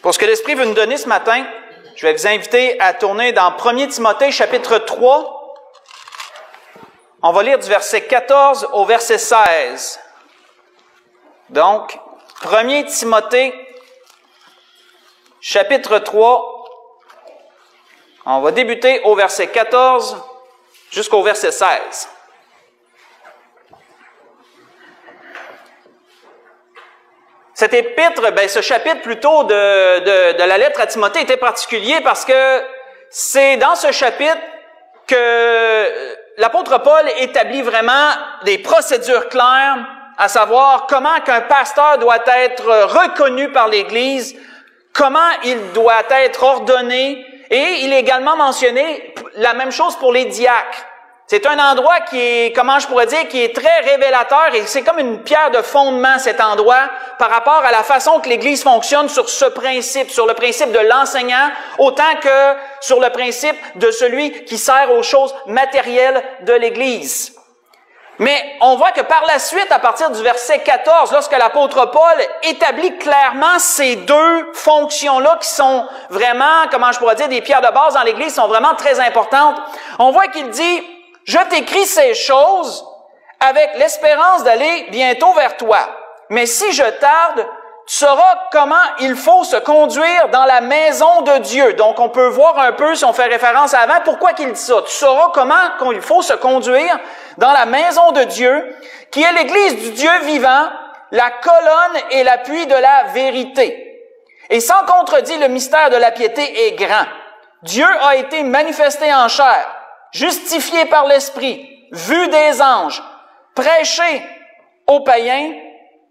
Pour ce que l'Esprit veut nous donner ce matin, je vais vous inviter à tourner dans 1 Timothée, chapitre 3. On va lire du verset 14 au verset 16. Donc, 1 Timothée, chapitre 3. On va débuter au verset 14 jusqu'au verset 16. Cet épître, ce chapitre plutôt de la lettre à Timothée était particulier parce que c'est dans ce chapitre que l'apôtre Paul établit vraiment des procédures claires, à savoir comment qu'un pasteur doit être reconnu par l'Église, comment il doit être ordonné, et il est également mentionné la même chose pour les diacres. C'est un endroit qui est, comment je pourrais dire, qui est très révélateur et c'est comme une pierre de fondement, cet endroit, par rapport à la façon que l'Église fonctionne sur ce principe, sur le principe de l'enseignant, autant que sur le principe de celui qui sert aux choses matérielles de l'Église. Mais on voit que par la suite, à partir du verset 14, lorsque l'apôtre Paul établit clairement ces deux fonctions-là qui sont vraiment, comment je pourrais dire, des pierres de base dans l'Église, sont vraiment très importantes, on voit qu'il dit « Je t'écris ces choses avec l'espérance d'aller bientôt vers toi. Mais si je tarde, tu sauras comment il faut se conduire dans la maison de Dieu. » Donc, on peut voir un peu, si on fait référence à avant, pourquoi qu'il dit ça. Tu sauras comment il faut se conduire dans la maison de Dieu, qui est l'Église du Dieu vivant, la colonne et l'appui de la vérité. Et sans contredit, le mystère de la piété est grand. Dieu a été manifesté en chair, justifié par l'Esprit, vu des anges, prêché aux païens,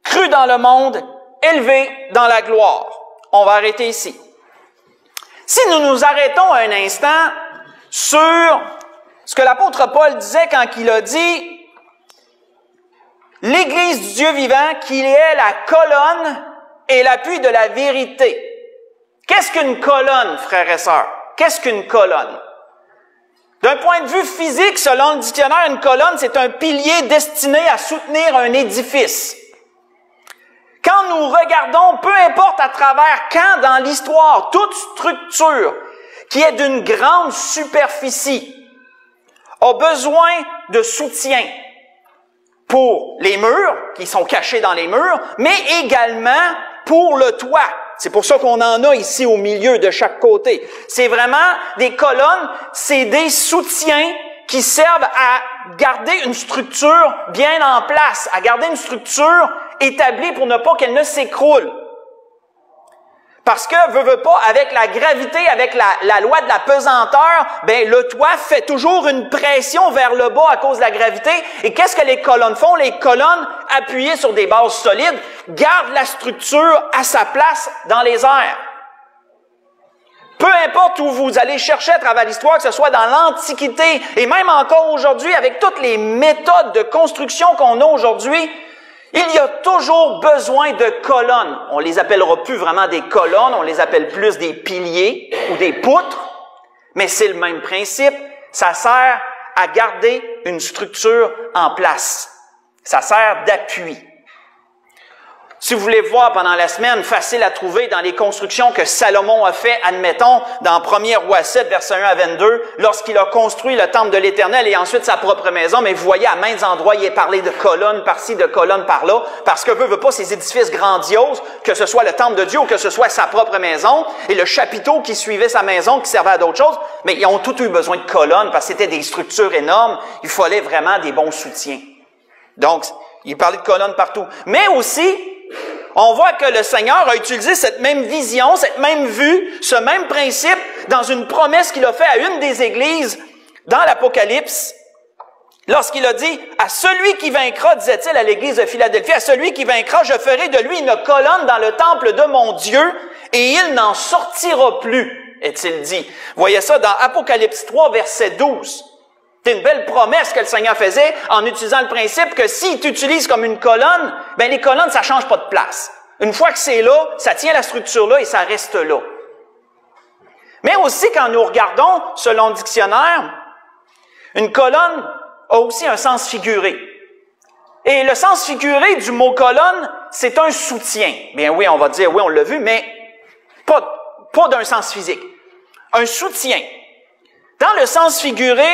cru dans le monde, élevé dans la gloire. On va arrêter ici. Si nous nous arrêtons un instant sur ce que l'apôtre Paul disait quand il a dit « L'Église du Dieu vivant, qui est la colonne et l'appui de la vérité. » Qu'est-ce qu'une colonne, frères et sœurs? Qu'est-ce qu'une colonne? D'un point de vue physique, selon le dictionnaire, une colonne, c'est un pilier destiné à soutenir un édifice. Quand nous regardons, peu importe à travers quand dans l'histoire, toute structure qui est d'une grande superficie a besoin de soutien pour les murs, qui sont cachés dans les murs, mais également pour le toit. C'est pour ça qu'on en a ici au milieu de chaque côté. C'est vraiment des colonnes, c'est des soutiens qui servent à garder une structure bien en place, à garder une structure établie pour ne pas qu'elle ne s'écroule. Parce que, veut pas, avec la gravité, avec la loi de la pesanteur, le toit fait toujours une pression vers le bas à cause de la gravité. Et qu'est-ce que les colonnes font? Les colonnes, appuyées sur des bases solides, gardent la structure à sa place dans les airs. Peu importe où vous allez chercher à travers l'histoire, que ce soit dans l'Antiquité, et même encore aujourd'hui, avec toutes les méthodes de construction qu'on a aujourd'hui, il y a toujours besoin de colonnes. On les appellera plus vraiment des colonnes, on les appelle plus des piliers ou des poutres, mais c'est le même principe. Ça sert à garder une structure en place. Ça sert d'appui. Si vous voulez voir pendant la semaine, facile à trouver dans les constructions que Salomon a fait, admettons, dans 1 Roi 7, verset 1 à 22, lorsqu'il a construit le temple de l'Éternel et ensuite sa propre maison, mais vous voyez, à maints endroits, il est parlé de colonnes par-ci, de colonnes par-là, parce que veut pas ces édifices grandioses, que ce soit le temple de Dieu ou que ce soit sa propre maison, et le chapiteau qui suivait sa maison, qui servait à d'autres choses, mais ils ont tous eu besoin de colonnes, parce que c'était des structures énormes, il fallait vraiment des bons soutiens. Donc, il parlait de colonnes partout. Mais aussi, on voit que le Seigneur a utilisé cette même vision, cette même vue, ce même principe dans une promesse qu'il a fait à une des églises dans l'Apocalypse, lorsqu'il a dit « À celui qui vaincra, disait-il à l'église de Philadelphie, à celui qui vaincra, je ferai de lui une colonne dans le temple de mon Dieu, et il n'en sortira plus, est-il dit. » Voyez ça dans Apocalypse 3, verset 12. C'est une belle promesse que le Seigneur faisait en utilisant le principe que s'il t'utilise comme une colonne, les colonnes, ça change pas de place. Une fois que c'est là, ça tient la structure là et ça reste là. Mais aussi, quand nous regardons, selon le dictionnaire, une colonne a aussi un sens figuré. Et le sens figuré du mot colonne, c'est un soutien. Bien oui, on va dire, oui, on l'a vu, mais Pas d'un sens physique. Un soutien. Dans le sens figuré,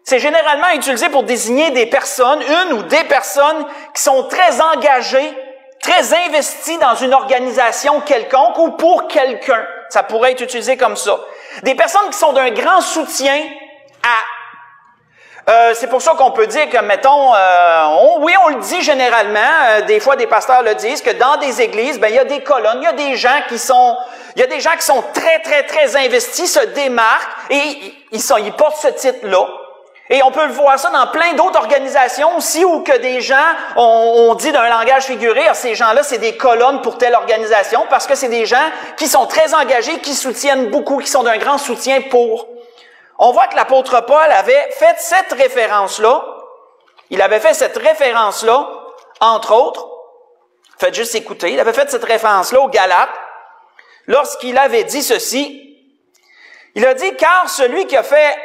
c'est généralement utilisé pour désigner des personnes, une ou des personnes qui sont très engagées, très investies dans une organisation quelconque ou pour quelqu'un. Ça pourrait être utilisé comme ça. Des personnes qui sont d'un grand soutien à... c'est pour ça qu'on peut dire que, mettons, on le dit généralement, des fois des pasteurs le disent, que dans des églises, il y a des colonnes, il y a des gens qui sont très, très, très investis, se démarquent et ils portent ce titre-là. Et on peut voir ça dans plein d'autres organisations aussi où que des gens, on dit d'un langage figuré, ces gens-là, c'est des colonnes pour telle organisation parce que c'est des gens qui sont très engagés, qui soutiennent beaucoup, qui sont d'un grand soutien pour. On voit que l'apôtre Paul avait fait cette référence-là. Il avait fait cette référence-là, entre autres. Faites juste écouter. Il avait fait cette référence-là aux Galates lorsqu'il avait dit ceci. Il a dit, car celui qui a fait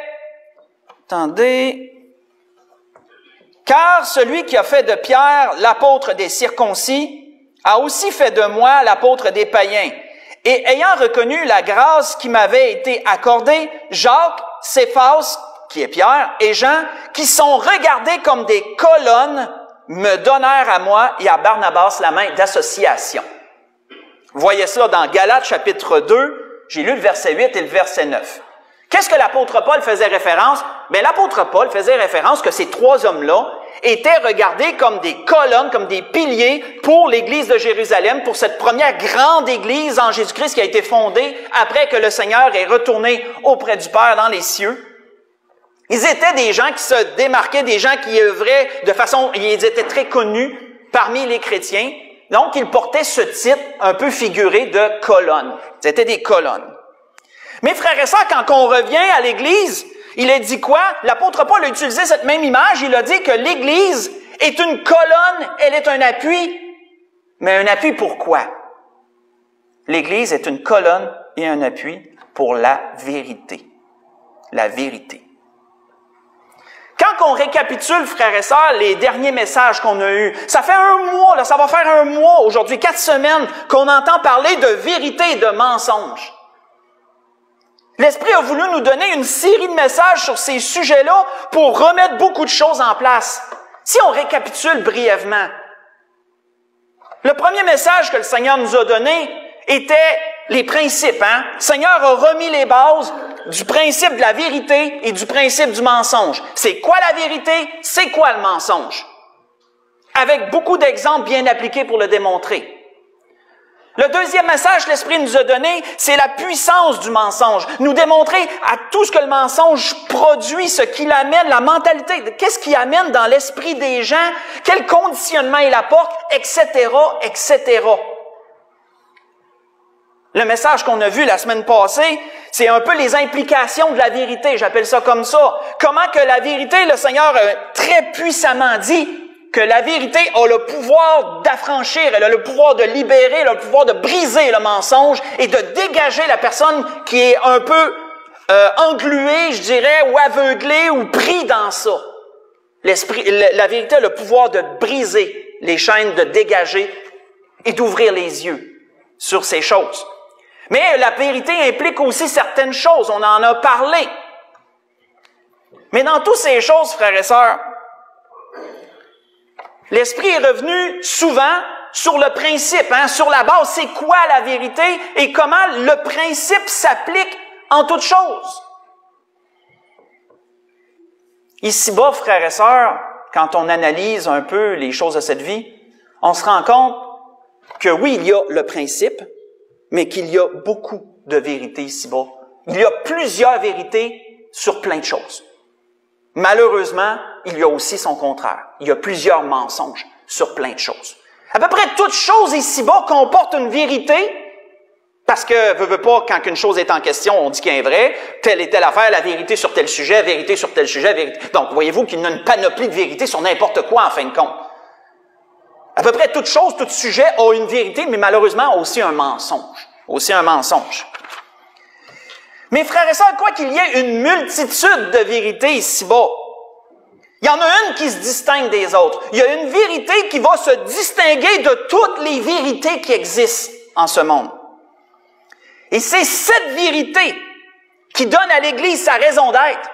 de Pierre l'apôtre des circoncis a aussi fait de moi l'apôtre des païens. Et ayant reconnu la grâce qui m'avait été accordée, Jacques, Céphas, qui est Pierre, et Jean, qui sont regardés comme des colonnes, me donnèrent à moi et à Barnabas la main d'association. Vous voyez ça dans Galates chapitre 2, j'ai lu le verset 8 et le verset 9. Qu'est-ce que l'apôtre Paul faisait référence? Bien, l'apôtre Paul faisait référence que ces trois hommes-là étaient regardés comme des colonnes, comme des piliers pour l'Église de Jérusalem, pour cette première grande Église en Jésus-Christ qui a été fondée après que le Seigneur est retourné auprès du Père dans les cieux. Ils étaient des gens qui se démarquaient, des gens qui œuvraient de façon, ils étaient très connus parmi les chrétiens. Donc, ils portaient ce titre un peu figuré de colonne. Ils étaient des colonnes. Mais frères et sœurs, quand on revient à l'Église, il a dit quoi? L'apôtre Paul a utilisé cette même image. Il a dit que l'Église est une colonne, elle est un appui. Mais un appui pour quoi? L'Église est une colonne et un appui pour la vérité. La vérité. Quand on récapitule, frères et sœurs, les derniers messages qu'on a eus, ça fait un mois, là, ça va faire un mois, aujourd'hui, 4 semaines, qu'on entend parler de vérité et de mensonge. L'Esprit a voulu nous donner une série de messages sur ces sujets-là pour remettre beaucoup de choses en place. Si on récapitule brièvement, le premier message que le Seigneur nous a donné était les principes. Le Seigneur a remis les bases du principe de la vérité et du principe du mensonge. C'est quoi la vérité? C'est quoi le mensonge? Avec beaucoup d'exemples bien appliqués pour le démontrer. Le deuxième message que l'Esprit nous a donné, c'est la puissance du mensonge. Nous démontrer à tout ce que le mensonge produit, ce qu'il amène, la mentalité, qu'est-ce qu'il amène dans l'esprit des gens, quel conditionnement il apporte, etc., etc. Le message qu'on a vu la semaine passée, c'est un peu les implications de la vérité, j'appelle ça comme ça. Comment que la vérité, le Seigneur a très puissamment dit que la vérité a le pouvoir d'affranchir, elle a le pouvoir de libérer, elle a le pouvoir de briser le mensonge et de dégager la personne qui est un peu engluée, je dirais, ou aveuglée ou pris dans ça. La vérité a le pouvoir de briser les chaînes, de dégager et d'ouvrir les yeux sur ces choses. Mais la vérité implique aussi certaines choses, on en a parlé. Mais dans toutes ces choses, frères et sœurs, l'Esprit est revenu souvent sur le principe, sur la base, c'est quoi la vérité et comment le principe s'applique en toutes choses. Ici-bas, frères et sœurs, quand on analyse un peu les choses de cette vie, on se rend compte que oui, il y a le principe, mais qu'il y a beaucoup de vérités ici-bas. Il y a plusieurs vérités sur plein de choses. Malheureusement, il y a aussi son contraire. Il y a plusieurs mensonges sur plein de choses. À peu près toute chose ici-bas comporte une vérité, parce que, veut pas, quand une chose est en question, on dit qu'elle est vraie, telle et telle affaire, la vérité sur tel sujet, vérité sur tel sujet, vérité. Donc, voyez-vous qu'il y a une panoplie de vérités sur n'importe quoi, en fin de compte. À peu près toute chose, tout sujet a une vérité, mais malheureusement aussi un mensonge. Aussi un mensonge. Mes frères et sœurs, quoi qu'il y ait une multitude de vérités ici-bas, il y en a une qui se distingue des autres. Il y a une vérité qui va se distinguer de toutes les vérités qui existent en ce monde. Et c'est cette vérité qui donne à l'Église sa raison d'être.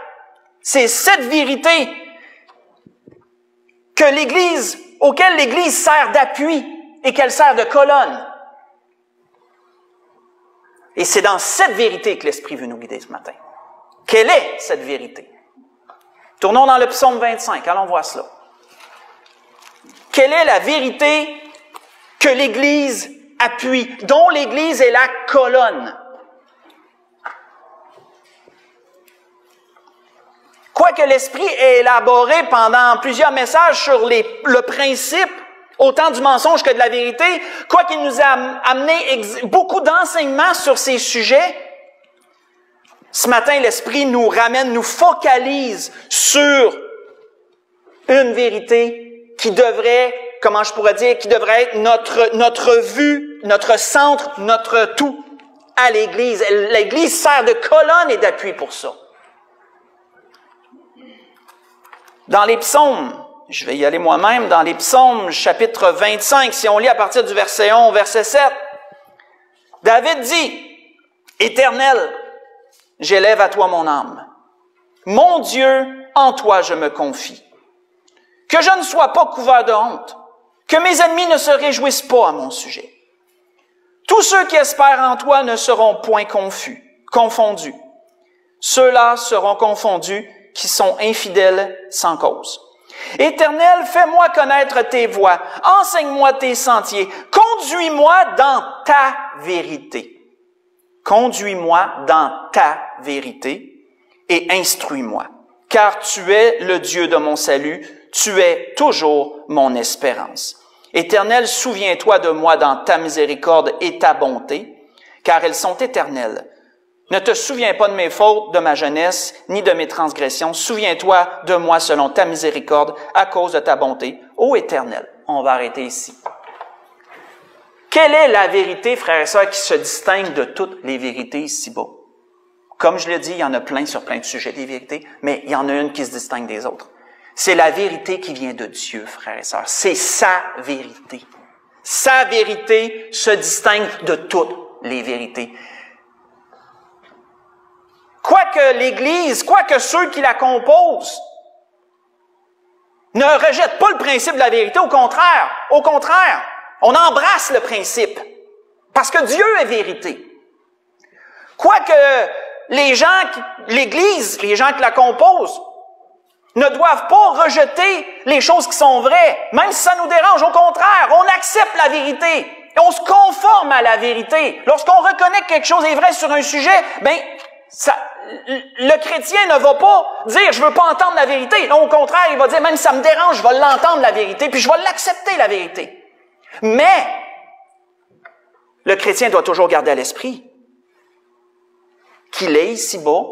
C'est cette vérité auquel l'Église sert d'appui et qu'elle sert de colonne. Et c'est dans cette vérité que l'Esprit veut nous guider ce matin. Quelle est cette vérité? Tournons dans le psaume 25, allons voir cela. Quelle est la vérité que l'Église appuie, dont l'Église est la colonne? Quoique l'Esprit ait élaboré pendant plusieurs messages sur le principe, autant du mensonge que de la vérité, quoiqu'il nous a amené beaucoup d'enseignements sur ces sujets, ce matin, l'Esprit nous ramène, nous focalise sur une vérité qui devrait, comment je pourrais dire, qui devrait être notre vue, notre centre, notre tout à l'Église. L'Église sert de colonne et d'appui pour ça. Dans les psaumes, je vais y aller moi-même, dans les psaumes, chapitre 25, si on lit à partir du verset 11, verset 7, David dit, « Éternel, j'élève à toi mon âme. Mon Dieu, en toi je me confie. Que je ne sois pas couvert de honte, que mes ennemis ne se réjouissent pas à mon sujet. Tous ceux qui espèrent en toi ne seront point confondus. Ceux-là seront confondus qui sont infidèles sans cause. Éternel, fais-moi connaître tes voies, enseigne-moi tes sentiers, conduis-moi dans ta vérité. Conduis-moi dans ta vérité et instruis-moi, car tu es le Dieu de mon salut, tu es toujours mon espérance. Éternel, souviens-toi de moi dans ta miséricorde et ta bonté, car elles sont éternelles. Ne te souviens pas de mes fautes, de ma jeunesse, ni de mes transgressions. Souviens-toi de moi selon ta miséricorde, à cause de ta bonté. Ô Éternel, on va arrêter ici. Quelle est la vérité, frères et sœurs, qui se distingue de toutes les vérités ici-bas? Comme je l'ai dit, il y en a plein sur plein de sujets, des vérités, mais il y en a une qui se distingue des autres. C'est la vérité qui vient de Dieu, frères et sœurs. C'est sa vérité. Sa vérité se distingue de toutes les vérités. Quoique l'Église, quoique ceux qui la composent, ne rejettent pas le principe de la vérité, au contraire, on embrasse le principe, parce que Dieu est vérité. Quoique l'Église, les gens qui la composent, ne doivent pas rejeter les choses qui sont vraies, même si ça nous dérange. Au contraire, on accepte la vérité et on se conforme à la vérité. Lorsqu'on reconnaît que quelque chose est vrai sur un sujet, le chrétien ne va pas dire « je veux pas entendre la vérité ». Non, au contraire, il va dire « même si ça me dérange, je vais l'entendre la vérité, puis je vais l'accepter la vérité ». Mais le chrétien doit toujours garder à l'esprit qu'il est ici-bas,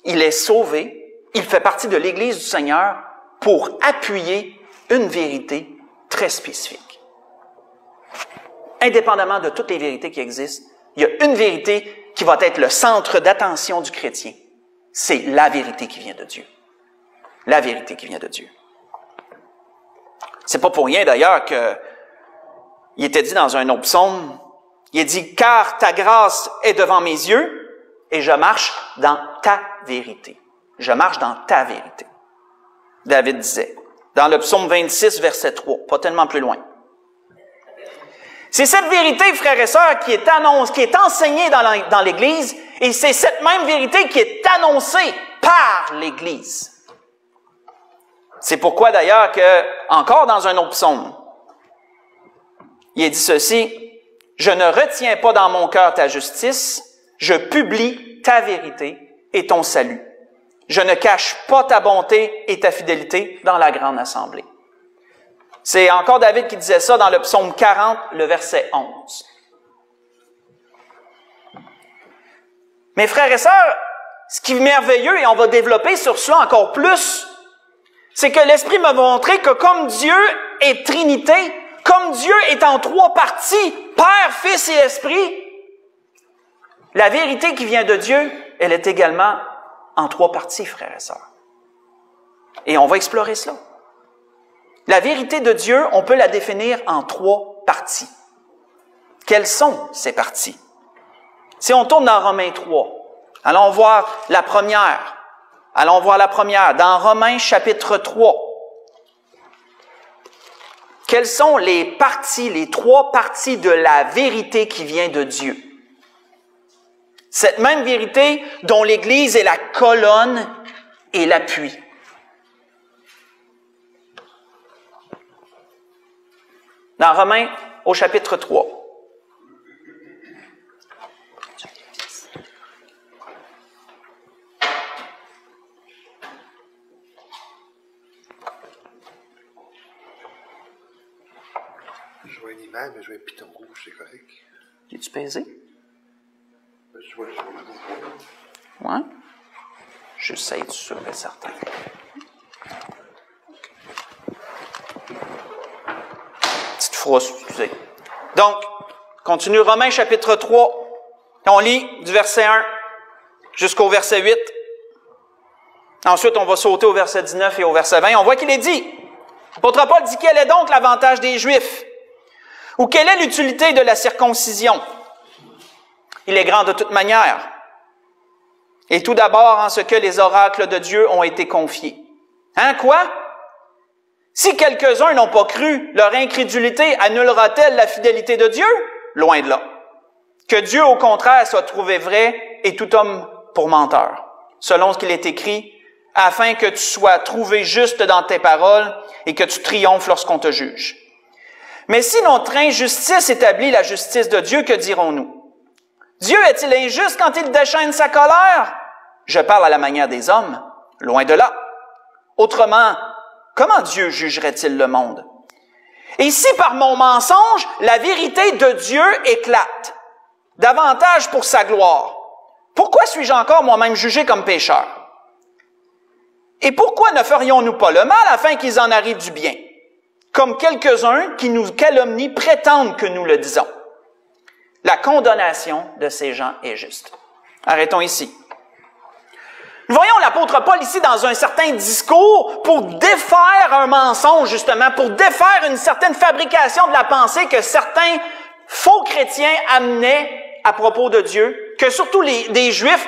il est sauvé, il fait partie de l'Église du Seigneur pour appuyer une vérité très spécifique. Indépendamment de toutes les vérités qui existent, il y a une vérité qui va être le centre d'attention du chrétien. C'est la vérité qui vient de Dieu. La vérité qui vient de Dieu. C'est pas pour rien d'ailleurs que il était dit dans un autre psaume, il est dit « Car ta grâce est devant mes yeux et je marche dans ta vérité. » Je marche dans ta vérité. David disait, dans le psaume 26, verset 3, pas tellement plus loin. C'est cette vérité, frères et sœurs, qui est enseignée dans l'Église, et c'est cette même vérité qui est annoncée par l'Église. C'est pourquoi d'ailleurs que, encore dans un autre psaume, il est dit ceci, « Je ne retiens pas dans mon cœur ta justice, je publie ta vérité et ton salut. Je ne cache pas ta bonté et ta fidélité dans la grande assemblée. » C'est encore David qui disait ça dans le psaume 40, le verset 11. Mes frères et sœurs, ce qui est merveilleux, et on va développer sur cela encore plus, c'est que l'Esprit m'a montré que comme Dieu est Trinité, comme Dieu est en trois parties, Père, Fils et Esprit, la vérité qui vient de Dieu, elle est également en trois parties, frères et sœurs. Et on va explorer cela. La vérité de Dieu, on peut la définir en trois parties. Quelles sont ces parties? Si on tourne dans Romains 3, allons voir la première. Allons voir la première. Dans Romains chapitre 3, quelles sont les trois parties de la vérité qui vient de Dieu? Cette même vérité dont l'Église est la colonne et l'appui. Dans Romains, au chapitre 3. Je vois une image, mais je vois un piton rouge, c'est correct. Es-tu pesé? Je vois le rouge. Ouais. J'essaie de sûr et certain. Petite frousse, excusez. Donc, continue Romains chapitre 3. On lit du verset 1 jusqu'au verset 8. Ensuite, on va sauter au verset 19 et au verset 20. On voit qu'il est dit. L'apôtre Paul dit quel est donc l'avantage des Juifs? Ou quelle est l'utilité de la circoncision? Il est grand de toute manière. Et tout d'abord en ce que les oracles de Dieu ont été confiés. Hein, quoi? Si quelques-uns n'ont pas cru, leur incrédulité annulera-t-elle la fidélité de Dieu? Loin de là. Que Dieu, au contraire, soit trouvé vrai et tout homme pour menteur, selon ce qu'il est écrit, afin que tu sois trouvé juste dans tes paroles et que tu triomphes lorsqu'on te juge. Mais si notre injustice établit la justice de Dieu, que dirons-nous? Dieu est-il injuste quand il déchaîne sa colère? Je parle à la manière des hommes, loin de là. Autrement, comment Dieu jugerait-il le monde? Et si par mon mensonge, la vérité de Dieu éclate, davantage pour sa gloire, pourquoi suis-je encore moi-même jugé comme pécheur? Et pourquoi ne ferions-nous pas le mal afin qu'ils en arrivent du bien? Comme quelques-uns qui nous calomnient prétendent que nous le disons. La condamnation de ces gens est juste. Arrêtons ici. Nous voyons l'apôtre Paul ici dans un certain discours pour défaire un mensonge, justement, pour défaire une certaine fabrication de la pensée que certains faux chrétiens amenaient à propos de Dieu, que surtout des Juifs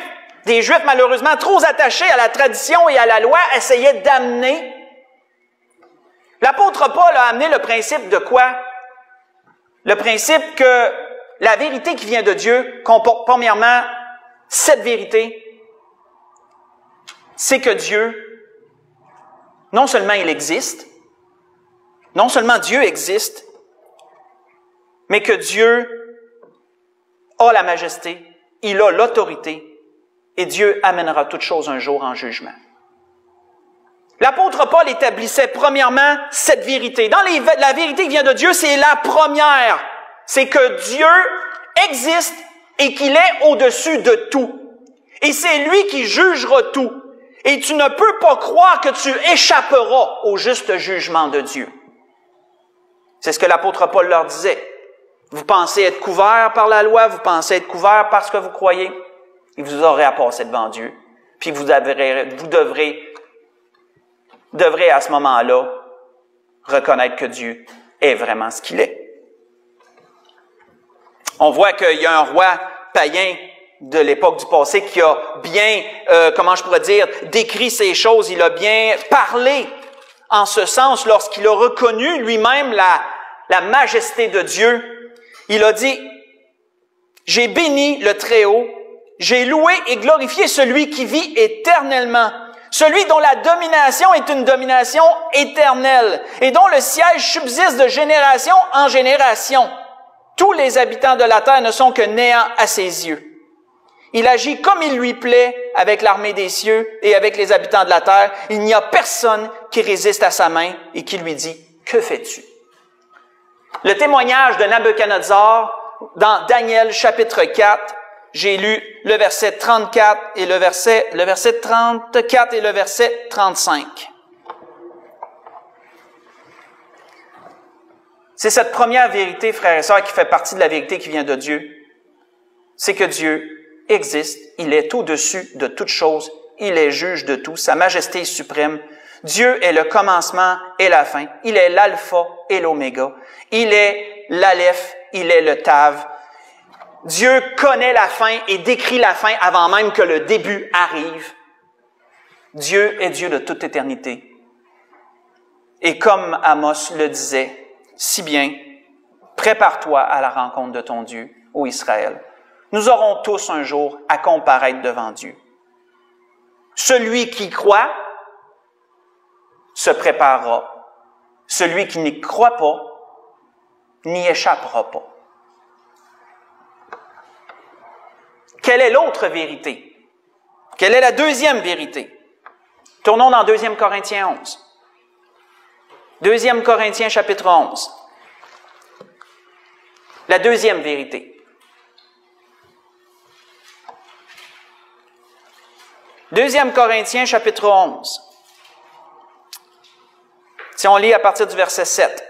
malheureusement trop attachés à la tradition et à la loi, essayaient d'amener. L'apôtre Paul a amené le principe de quoi? Le principe que la vérité qui vient de Dieu comporte premièrement cette vérité, c'est que Dieu, non seulement il existe, non seulement Dieu existe, mais que Dieu a la majesté, il a l'autorité, et Dieu amènera toutes choses un jour en jugement. L'apôtre Paul établissait premièrement cette vérité. La vérité qui vient de Dieu, c'est la première. C'est que Dieu existe et qu'il est au-dessus de tout. Et c'est lui qui jugera tout. Et tu ne peux pas croire que tu échapperas au juste jugement de Dieu. C'est ce que l'apôtre Paul leur disait. Vous pensez être couverts par la loi, vous pensez être couverts par ce que vous croyez, et vous aurez à passer devant Dieu. Puis vous devrez à ce moment-là reconnaître que Dieu est vraiment ce qu'il est. On voit qu'il y a un roi païen de l'époque du passé qui a bien, décrit ces choses. Il a bien parlé en ce sens lorsqu'il a reconnu lui-même la majesté de Dieu. Il a dit, « J'ai béni le Très-Haut, j'ai loué et glorifié celui qui vit éternellement. » Celui dont la domination est une domination éternelle et dont le siège subsiste de génération en génération. Tous les habitants de la terre ne sont que néant à ses yeux. Il agit comme il lui plaît avec l'armée des cieux et avec les habitants de la terre. Il n'y a personne qui résiste à sa main et qui lui dit « Que fais-tu » ? Le témoignage de Nabuchodonosor dans Daniel chapitre 4, j'ai lu le verset 34 et le verset 34 et le verset 35. C'est cette première vérité, frères et sœurs, qui fait partie de la vérité qui vient de Dieu. C'est que Dieu existe, il est au-dessus de toutes choses, il est juge de tout, sa majesté est suprême. Dieu est le commencement et la fin, il est l'alpha et l'oméga, il est l'Aleph, il est le Tav. Dieu connaît la fin et décrit la fin avant même que le début arrive. Dieu est Dieu de toute éternité. Et comme Amos le disait si bien, prépare-toi à la rencontre de ton Dieu, ô Israël. Nous aurons tous un jour à comparaître devant Dieu. Celui qui croit se préparera. Celui qui n'y croit pas n'y échappera pas. Quelle est l'autre vérité? Quelle est la deuxième vérité? Tournons dans 2 Corinthiens 11. 2 Corinthiens chapitre 11. La deuxième vérité. 2 Corinthiens chapitre 11. Si on lit à partir du verset 7.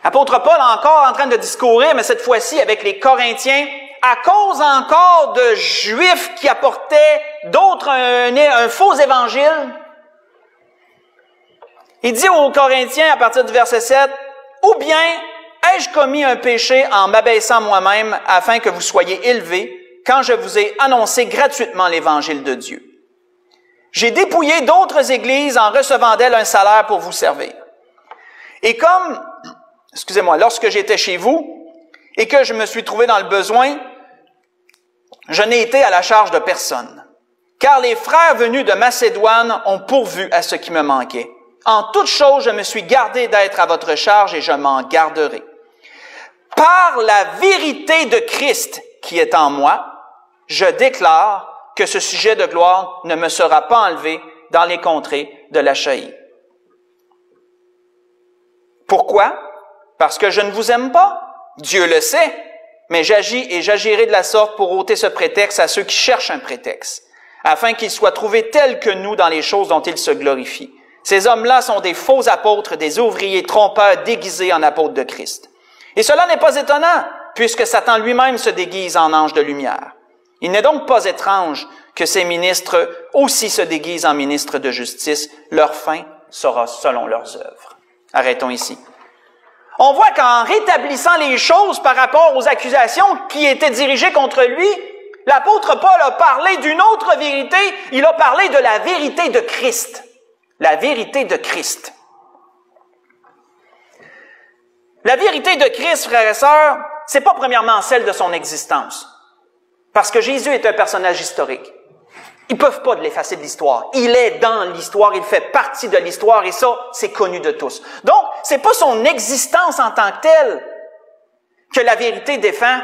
Apôtre Paul encore en train de discourir, mais cette fois-ci avec les Corinthiens, à cause encore de Juifs qui apportaient d'autres un faux évangile. Il dit aux Corinthiens à partir du verset 7, « Ou bien ai-je commis un péché en m'abaissant moi-même afin que vous soyez élevés quand je vous ai annoncé gratuitement l'évangile de Dieu? J'ai dépouillé d'autres églises en recevant d'elles un salaire pour vous servir. Et comme, lorsque j'étais chez vous et que je me suis trouvé dans le besoin, je n'ai été à la charge de personne, car les frères venus de Macédoine ont pourvu à ce qui me manquait. En toute chose, je me suis gardé d'être à votre charge et je m'en garderai. Par la vérité de Christ qui est en moi, je déclare que ce sujet de gloire ne me sera pas enlevé dans les contrées de l'Achaïe. Pourquoi? Parce que je ne vous aime pas? Dieu le sait, mais j'agis et j'agirai de la sorte pour ôter ce prétexte à ceux qui cherchent un prétexte, afin qu'ils soient trouvés tels que nous dans les choses dont ils se glorifient. Ces hommes-là sont des faux apôtres, des ouvriers trompeurs déguisés en apôtres de Christ. Et cela n'est pas étonnant, puisque Satan lui-même se déguise en ange de lumière. Il n'est donc pas étrange que ces ministres aussi se déguisent en ministres de justice. Leur fin sera selon leurs œuvres. Arrêtons ici. On voit qu'en rétablissant les choses par rapport aux accusations qui étaient dirigées contre lui, l'apôtre Paul a parlé d'une autre vérité. Il a parlé de la vérité de Christ. La vérité de Christ. La vérité de Christ, frères et sœurs, c'est pas premièrement celle de son existence. Parce que Jésus est un personnage historique. Ils ne peuvent pas l'effacer de l'histoire. Il est dans l'histoire, il fait partie de l'histoire et ça, c'est connu de tous. Donc, c'est pas son existence en tant que telle que la vérité défend,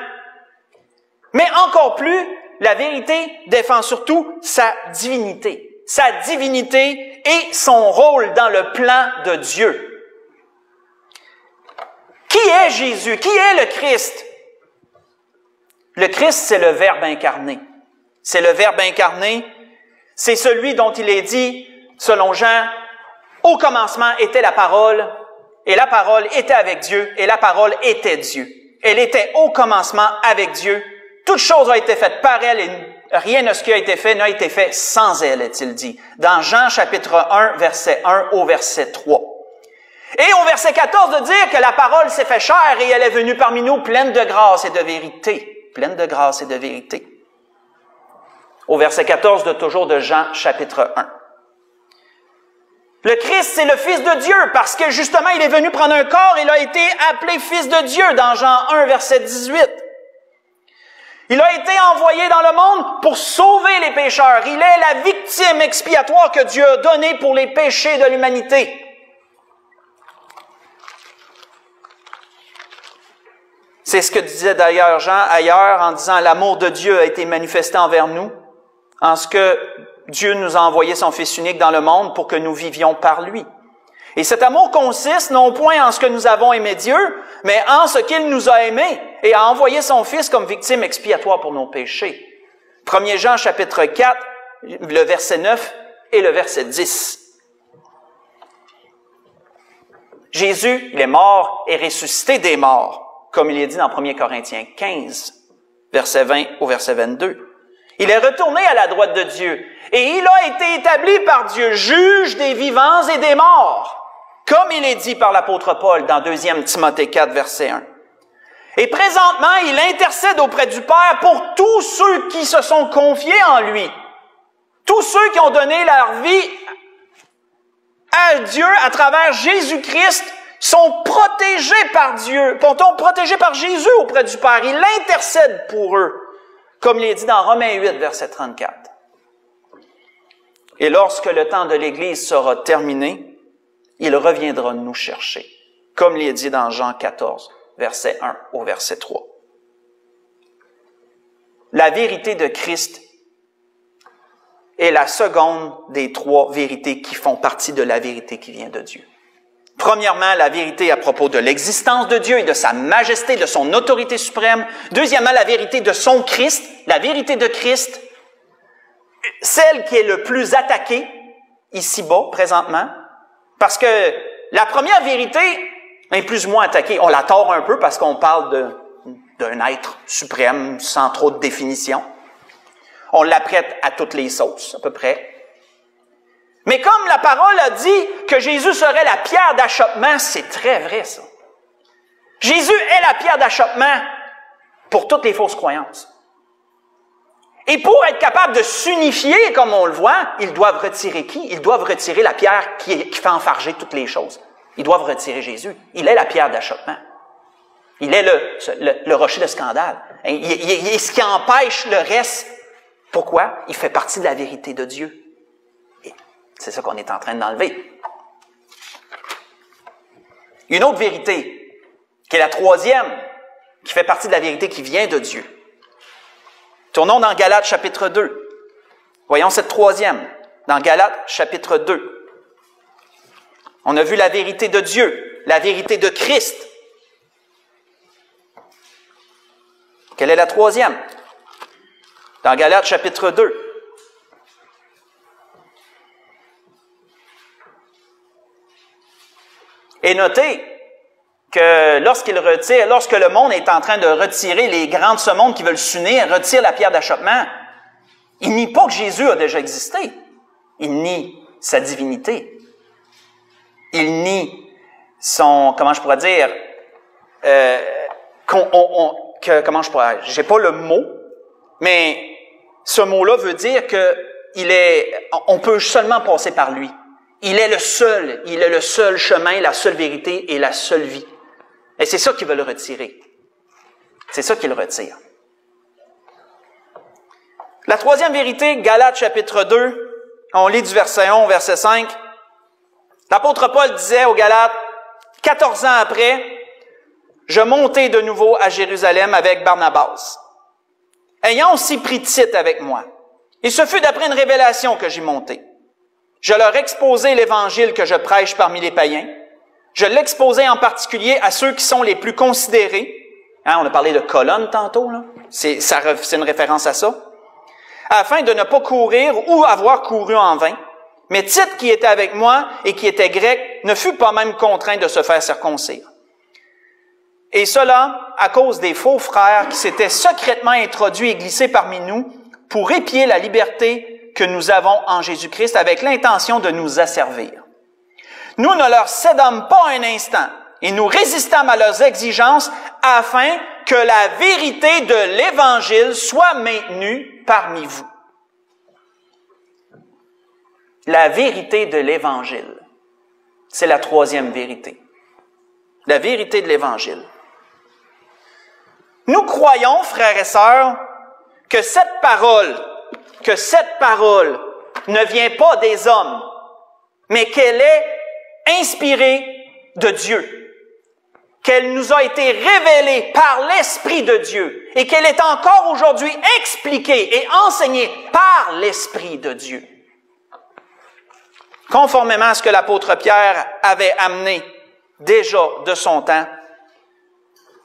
mais encore plus, la vérité défend surtout sa divinité. Sa divinité et son rôle dans le plan de Dieu. Qui est Jésus? Qui est le Christ? Le Christ, c'est le Verbe incarné. C'est le Verbe incarné. C'est celui dont il est dit, selon Jean, au commencement était la parole, et la parole était avec Dieu, et la parole était Dieu. Elle était au commencement avec Dieu. Toute chose a été faite par elle, et rien de ce qui a été fait n'a été fait sans elle, est-il dit. Dans Jean chapitre 1, verset 1 au verset 3. Et au verset 14 de dire que la parole s'est fait chair et elle est venue parmi nous pleine de grâce et de vérité. Pleine de grâce et de vérité. Au verset 14 de toujours de Jean chapitre 1. Le Christ, c'est le Fils de Dieu parce que justement, il est venu prendre un corps et il a été appelé Fils de Dieu dans Jean 1, verset 18. Il a été envoyé dans le monde pour sauver les pécheurs. Il est la victime expiatoire que Dieu a donnée pour les péchés de l'humanité. C'est ce que disait d'ailleurs Jean ailleurs en disant « L'amour de Dieu a été manifesté envers nous, en ce que Dieu nous a envoyé son Fils unique dans le monde pour que nous vivions par lui. » Et cet amour consiste non point en ce que nous avons aimé Dieu, mais en ce qu'il nous a aimés et a envoyé son Fils comme victime expiatoire pour nos péchés. 1 Jean chapitre 4, le verset 9 et le verset 10. Jésus, il est mort et ressuscité des morts, comme il est dit dans 1 Corinthiens 15, verset 20 au verset 22. Il est retourné à la droite de Dieu et il a été établi par Dieu, juge des vivants et des morts. comme il est dit par l'apôtre Paul dans 2 Timothée 4, verset 1. Et présentement, il intercède auprès du Père pour tous ceux qui se sont confiés en lui. Tous ceux qui ont donné leur vie à Dieu à travers Jésus-Christ sont protégés par Dieu, sont protégés par Jésus auprès du Père. Il intercède pour eux, comme il est dit dans Romains 8, verset 34. Et lorsque le temps de l'Église sera terminé, il reviendra nous chercher, comme il est dit dans Jean 14, verset 1 au verset 3. La vérité de Christ est la seconde des 3 vérités qui font partie de la vérité qui vient de Dieu. Premièrement, la vérité à propos de l'existence de Dieu et de sa majesté, de son autorité suprême. Deuxièmement, la vérité de son Christ, la vérité de Christ, celle qui est le plus attaquée ici-bas, présentement, parce que la première vérité est plus ou moins attaquée. On la tord un peu parce qu'on parle d'un être suprême sans trop de définition. On la prête à toutes les sauces, à peu près. Mais comme la parole a dit que Jésus serait la pierre d'achoppement, c'est très vrai, ça. Jésus est la pierre d'achoppement pour toutes les fausses croyances. Et pour être capable de s'unifier, comme on le voit, ils doivent retirer qui? Ils doivent retirer la pierre qui fait enfarger toutes les choses. Ils doivent retirer Jésus. Il est la pierre d'achoppement. Il est le rocher de scandale. Il est ce qui empêche le reste. Pourquoi? Il fait partie de la vérité de Dieu. Et c'est ça qu'on est en train d'enlever. Une autre vérité, qui est la 3e, qui fait partie de la vérité qui vient de Dieu. Tournons dans Galates chapitre 2. Voyons cette 3e, dans Galates chapitre 2. On a vu la vérité de Dieu, la vérité de Christ. Quelle est la 3e? Dans Galates chapitre 2. Et notez que lorsque le monde est en train de retirer les grands de ce monde qui veulent s'unir, retire la pierre d'achoppement, il nie pas que Jésus a déjà existé. Il nie sa divinité. Il nie son, comment je pourrais dire, j'ai pas le mot, mais ce mot-là veut dire on peut seulement passer par lui. Il est le seul chemin, la seule vérité et la seule vie. Et c'est ça qu'ils veulent retirer. C'est ça qu'ils retirent. La 3e vérité, Galates chapitre 2, on lit du verset 1 au verset 5. L'apôtre Paul disait aux Galates, 14 ans après, je montai de nouveau à Jérusalem avec Barnabas, ayant aussi pris Tite avec moi. Et ce fut d'après une révélation que j'y montai. Je leur exposai l'évangile que je prêche parmi les païens. Je l'exposai en particulier à ceux qui sont les plus considérés. On a parlé de colonne tantôt, là. C'est une référence à ça. Afin de ne pas courir ou avoir couru en vain. Mais Tite, qui était avec moi et qui était grec, ne fut pas même contraint de se faire circoncire. Et cela à cause des faux frères qui s'étaient secrètement introduits et glissés parmi nous pour épier la liberté que nous avons en Jésus-Christ avec l'intention de nous asservir. Nous ne leur cédâmes pas un instant et nous résistâmes à leurs exigences afin que la vérité de l'Évangile soit maintenue parmi vous. La vérité de l'Évangile, c'est la 3e vérité. La vérité de l'Évangile. Nous croyons, frères et sœurs, que cette parole ne vient pas des hommes, mais qu'elle est inspirée de Dieu, qu'elle nous a été révélée par l'Esprit de Dieu et qu'elle est encore aujourd'hui expliquée et enseignée par l'Esprit de Dieu. Conformément à ce que l'apôtre Pierre avait amené déjà de son temps,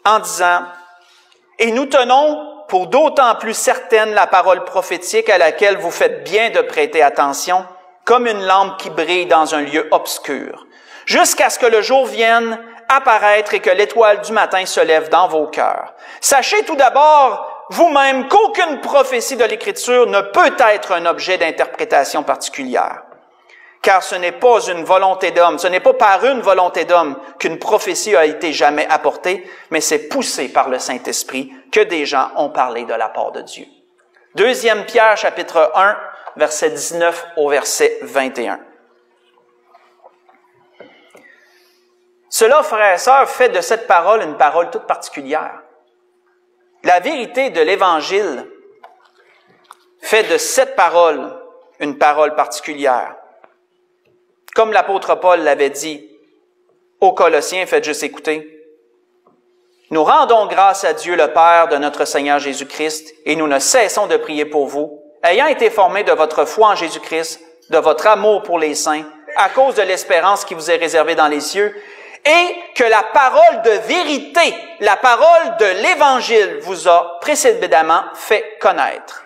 en disant « Et nous tenons pour d'autant plus certaine la parole prophétique à laquelle vous faites bien de prêter attention, comme une lampe qui brille dans un lieu obscur, jusqu'à ce que le jour vienne apparaître et que l'étoile du matin se lève dans vos cœurs. Sachez tout d'abord vous-même qu'aucune prophétie de l'Écriture ne peut être un objet d'interprétation particulière. Car ce n'est pas une volonté d'homme, ce n'est pas par une volonté d'homme qu'une prophétie a été jamais apportée, mais c'est poussé par le Saint-Esprit que des gens ont parlé de la part de Dieu. 2 Pierre, chapitre 1, verset 19 au verset 21. Cela, frères et sœurs, fait de cette parole une parole toute particulière. La vérité de l'Évangile fait de cette parole une parole particulière. Comme l'apôtre Paul l'avait dit aux Colossiens, faites juste écouter. Nous rendons grâce à Dieu le Père de notre Seigneur Jésus-Christ et nous ne cessons de prier pour vous, ayant été formés de votre foi en Jésus-Christ, de votre amour pour les saints, à cause de l'espérance qui vous est réservée dans les cieux, et que la parole de vérité, la parole de l'Évangile vous a précédemment fait connaître.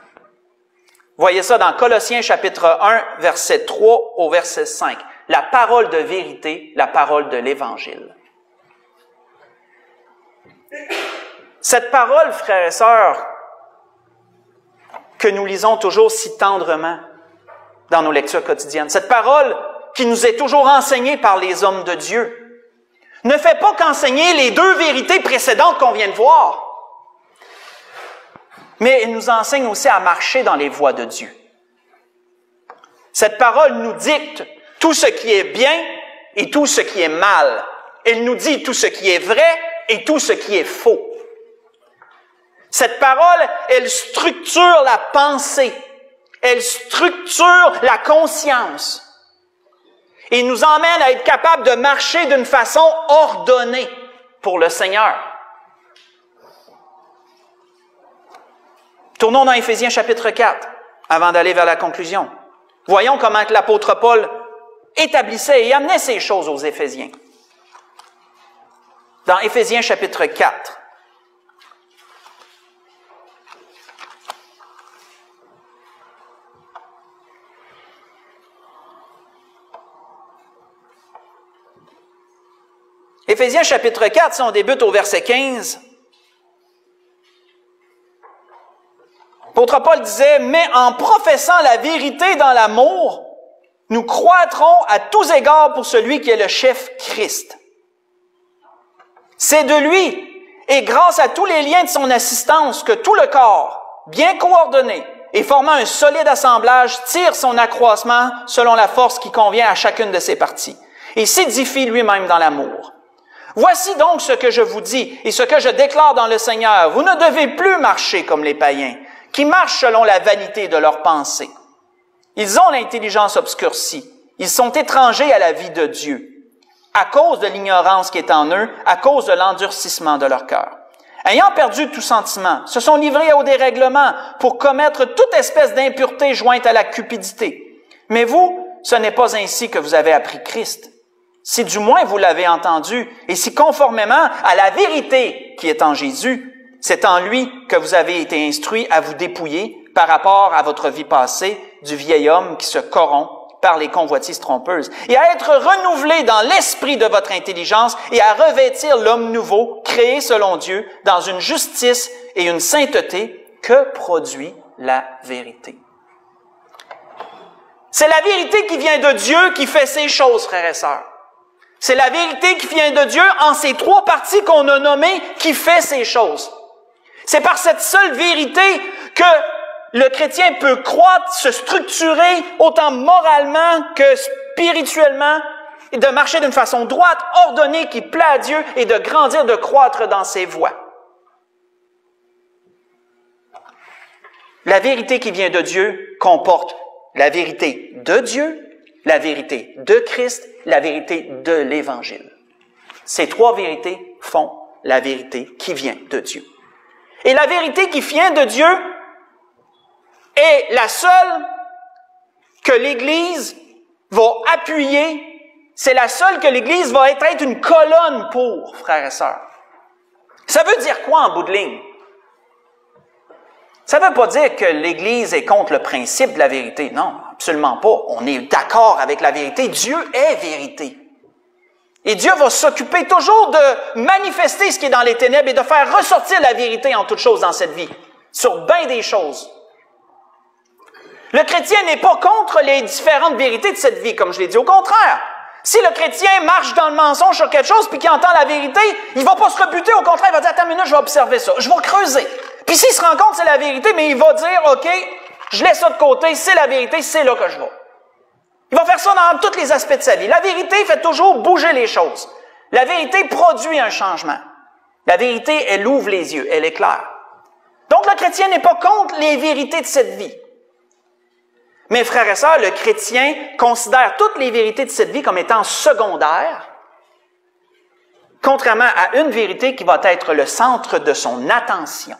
Voyez ça dans Colossiens chapitre 1, verset 3 au verset 5. La parole de vérité, la parole de l'Évangile. Cette parole, frères et sœurs, que nous lisons toujours si tendrement dans nos lectures quotidiennes, cette parole qui nous est toujours enseignée par les hommes de Dieu, ne fait pas qu'enseigner les deux vérités précédentes qu'on vient de voir, mais elle nous enseigne aussi à marcher dans les voies de Dieu. Cette parole nous dicte tout ce qui est bien et tout ce qui est mal. Elle nous dit tout ce qui est vrai et tout ce qui est faux. Cette parole, elle structure la pensée, elle structure la conscience et nous emmène à être capable de marcher d'une façon ordonnée pour le Seigneur. Tournons dans Éphésiens chapitre 4, avant d'aller vers la conclusion. Voyons comment que l'apôtre Paul établissait et amenait ces choses aux Éphésiens. Dans Éphésiens chapitre 4. Éphésiens chapitre 4, si on débute au verset 15, l'apôtre Paul disait « Mais en professant la vérité dans l'amour, nous croîtrons à tous égards pour celui qui est le chef Christ. C'est de lui et grâce à tous les liens de son assistance que tout le corps, bien coordonné et formant un solide assemblage, tire son accroissement selon la force qui convient à chacune de ses parties et s'édifie lui-même dans l'amour. Voici donc ce que je vous dis et ce que je déclare dans le Seigneur. Vous ne devez plus marcher comme les païens, qui marchent selon la vanité de leurs pensées. Ils ont l'intelligence obscurcie. Ils sont étrangers à la vie de Dieu, à cause de l'ignorance qui est en eux, à cause de l'endurcissement de leur cœur. Ayant perdu tout sentiment, se sont livrés au dérèglement pour commettre toute espèce d'impureté jointe à la cupidité. Mais vous, ce n'est pas ainsi que vous avez appris Christ. Si du moins vous l'avez entendu, et si conformément à la vérité qui est en Jésus, c'est en lui que vous avez été instruits à vous dépouiller par rapport à votre vie passée du vieil homme qui se corrompt par les convoitises trompeuses et à être renouvelé dans l'esprit de votre intelligence et à revêtir l'homme nouveau, créé selon Dieu, dans une justice et une sainteté que produit la vérité. C'est la vérité qui vient de Dieu qui fait ces choses, frères et sœurs. C'est la vérité qui vient de Dieu en ces trois parties qu'on a nommées qui fait ces choses. C'est par cette seule vérité que le chrétien peut croître, se structurer autant moralement que spirituellement et de marcher d'une façon droite, ordonnée, qui plaît à Dieu et de grandir, de croître dans ses voies. La vérité qui vient de Dieu comporte la vérité de Dieu, la vérité de Christ, la vérité de l'Évangile. Ces trois vérités font la vérité qui vient de Dieu. Et la vérité qui vient de Dieu est la seule que l'Église va appuyer, c'est la seule que l'Église va être une colonne pour, frères et sœurs. Ça veut dire quoi en bout de ligne? Ça ne veut pas dire que l'Église est contre le principe de la vérité. Non, absolument pas. On est d'accord avec la vérité. Dieu est vérité. Et Dieu va s'occuper toujours de manifester ce qui est dans les ténèbres et de faire ressortir la vérité en toutes choses dans cette vie, sur bien des choses. Le chrétien n'est pas contre les différentes vérités de cette vie, comme je l'ai dit. Au contraire, si le chrétien marche dans le mensonge sur quelque chose puis qu'il entend la vérité, il va pas se rebuter. Au contraire, il va dire, attends une minute, je vais observer ça. Je vais creuser. Puis s'il se rend compte que c'est la vérité, mais il va dire, OK, je laisse ça de côté, c'est la vérité, c'est là que je vais. Il va faire ça dans tous les aspects de sa vie. La vérité fait toujours bouger les choses. La vérité produit un changement. La vérité, elle ouvre les yeux, elle éclaire. Donc le chrétien n'est pas contre les vérités de cette vie. Mais frères et sœurs, le chrétien considère toutes les vérités de cette vie comme étant secondaires, contrairement à une vérité qui va être le centre de son attention.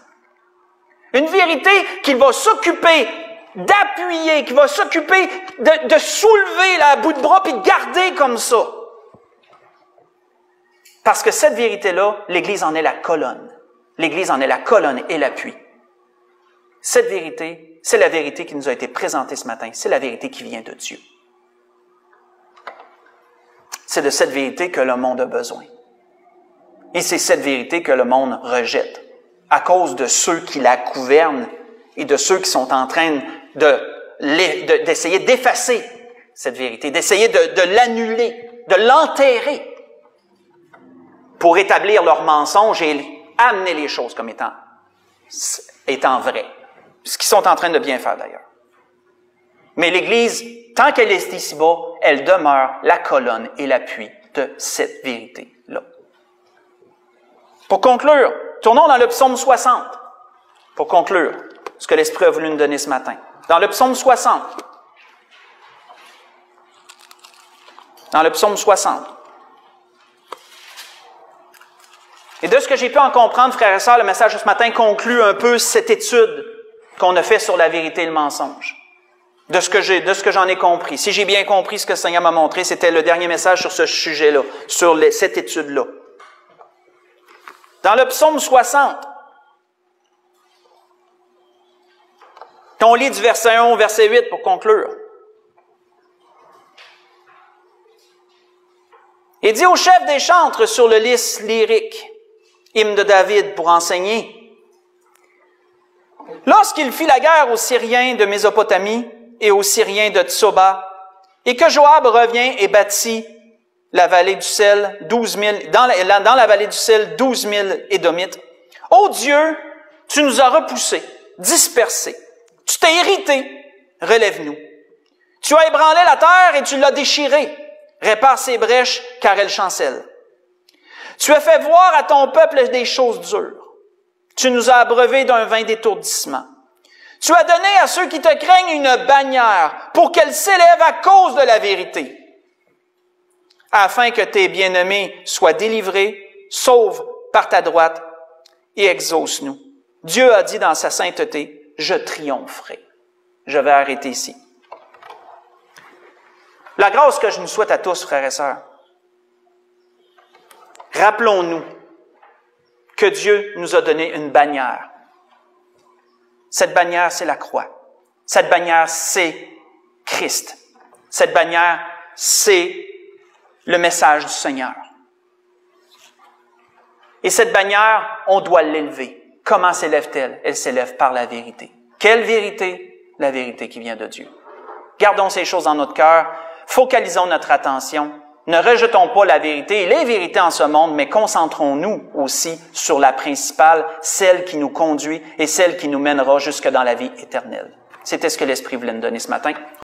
Une vérité qu'il va s'occuper d'appuyer, qui va s'occuper de soulever la bout de bras puis de garder comme ça. Parce que cette vérité-là, l'Église en est la colonne. L'Église en est la colonne et l'appui. Cette vérité, c'est la vérité qui nous a été présentée ce matin. C'est la vérité qui vient de Dieu. C'est de cette vérité que le monde a besoin. Et c'est cette vérité que le monde rejette à cause de ceux qui la gouvernent et de ceux qui sont en train d'essayer d'effacer cette vérité, d'essayer de l'annuler, de l'enterrer pour établir leur mensonge et amener les choses comme étant vraies. Ce qu'ils sont en train de bien faire d'ailleurs. Mais l'Église, tant qu'elle est ici-bas, elle demeure la colonne et l'appui de cette vérité-là. Pour conclure, tournons dans le psaume 60. Pour conclure, ce que l'Esprit a voulu nous donner ce matin. Dans le psaume 60. Dans le psaume 60. Et de ce que j'ai pu en comprendre, frères et sœurs, le message de ce matin conclut un peu cette étude qu'on a fait sur la vérité et le mensonge. De ce que j'en ai compris. Si j'ai bien compris ce que le Seigneur m'a montré, c'était le dernier message sur ce sujet-là, sur cette étude-là. Dans le psaume 60, on lit du verset 1 au verset 8 pour conclure. Il dit au chef des chantres sur le lys lyrique, hymne de David pour enseigner, lorsqu'il fit la guerre aux Syriens de Mésopotamie et aux Syriens de Tsoba, et que Joab revient et bâtit la vallée du sel, 12 000, dans la vallée du sel, 12 000 Édomites. Ô Dieu, tu nous as repoussés, dispersés. Tu t'es irrité, relève-nous. Tu as ébranlé la terre et tu l'as déchirée. Répare ses brèches, car elle chancelle. Tu as fait voir à ton peuple des choses dures. Tu nous as abreuvés d'un vin d'étourdissement. Tu as donné à ceux qui te craignent une bannière pour qu'elle s'élève à cause de la vérité, afin que tes bien-aimés soient délivrés, sauve par ta droite et exauce-nous. Dieu a dit dans sa sainteté, je triompherai. Je vais arrêter ici. La grâce que je nous souhaite à tous, frères et sœurs, rappelons-nous que Dieu nous a donné une bannière. Cette bannière, c'est la croix. Cette bannière, c'est Christ. Cette bannière, c'est le message du Seigneur. Et cette bannière, on doit l'élever. Comment s'élève-t-elle? Elle s'élève par la vérité. Quelle vérité? La vérité qui vient de Dieu. Gardons ces choses dans notre cœur. Focalisons notre attention. Ne rejetons pas la vérité et les vérités en ce monde, mais concentrons-nous aussi sur la principale, celle qui nous conduit et celle qui nous mènera jusque dans la vie éternelle. C'était ce que l'Esprit voulait nous donner ce matin.